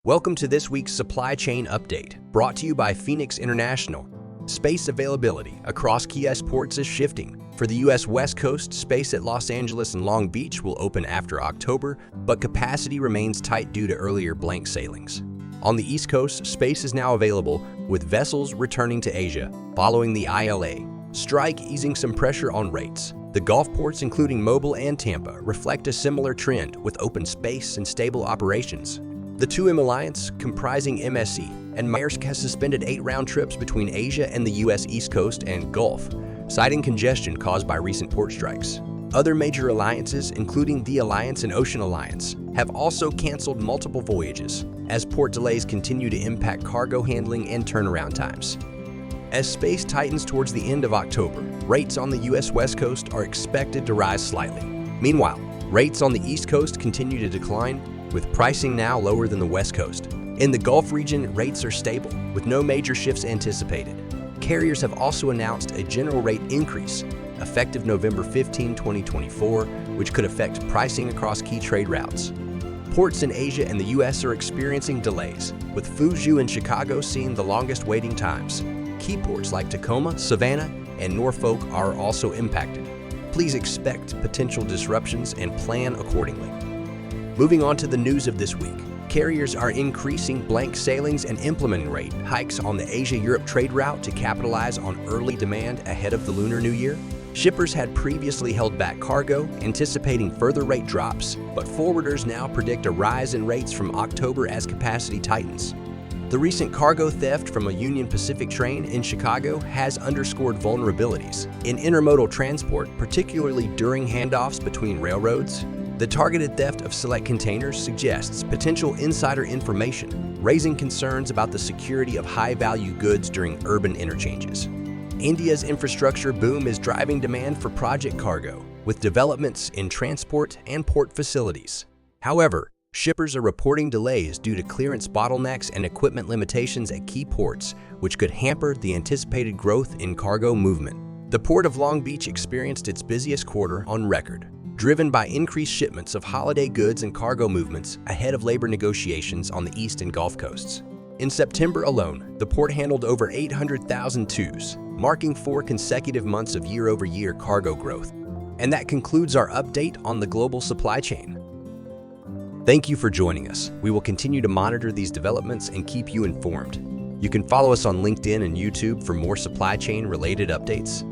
Welcome to this week's Supply Chain Update, brought to you by Phoenix International. Space availability across key ports is shifting. For the U.S. West Coast, space at Los Angeles and Long Beach will open after October, but capacity remains tight due to earlier blank sailings. On the East Coast, space is now available, with vessels returning to Asia following the ILA strike easing some pressure on rates. The Gulf ports, including Mobile and Tampa, reflect a similar trend with open space and stable operations. The 2M Alliance, comprising MSC and Maersk, has suspended 8 round trips between Asia and the U.S. East Coast and Gulf, citing congestion caused by recent port strikes. Other major alliances, including the Alliance and Ocean Alliance, have also canceled multiple voyages, as port delays continue to impact cargo handling and turnaround times. As space tightens towards the end of October, rates on the U.S. West Coast are expected to rise slightly. Meanwhile, rates on the East Coast continue to decline, with pricing now lower than the West Coast. In the Gulf region, rates are stable, with no major shifts anticipated. Carriers have also announced a general rate increase, effective November 15, 2024, which could affect pricing across key trade routes. Ports in Asia and the U.S. are experiencing delays, with Fuzhou and Chicago seeing the longest waiting times. Key ports like Tacoma, Savannah, and Norfolk are also impacted. Please expect potential disruptions and plan accordingly. Moving on to the news of this week, carriers are increasing blank sailings and implementing rate hikes on the Asia-Europe trade route to capitalize on early demand ahead of the Lunar New Year. Shippers had previously held back cargo, anticipating further rate drops, but forwarders now predict a rise in rates from October as capacity tightens. The recent cargo theft from a Union Pacific train in Chicago has underscored vulnerabilities in intermodal transport, particularly during handoffs between railroads. The targeted theft of select containers suggests potential insider information, raising concerns about the security of high-value goods during urban interchanges. India's infrastructure boom is driving demand for project cargo, with developments in transport and port facilities. However, shippers are reporting delays due to clearance bottlenecks and equipment limitations at key ports, which could hamper the anticipated growth in cargo movement. The Port of Long Beach experienced its busiest quarter on record, driven by increased shipments of holiday goods and cargo movements ahead of labor negotiations on the East and Gulf Coasts. In September alone, the port handled over 800,000 TEUs, marking 4 consecutive months of year-over-year cargo growth. And that concludes our update on the global supply chain. Thank you for joining us. We will continue to monitor these developments and keep you informed. You can follow us on LinkedIn and YouTube for more supply chain-related updates.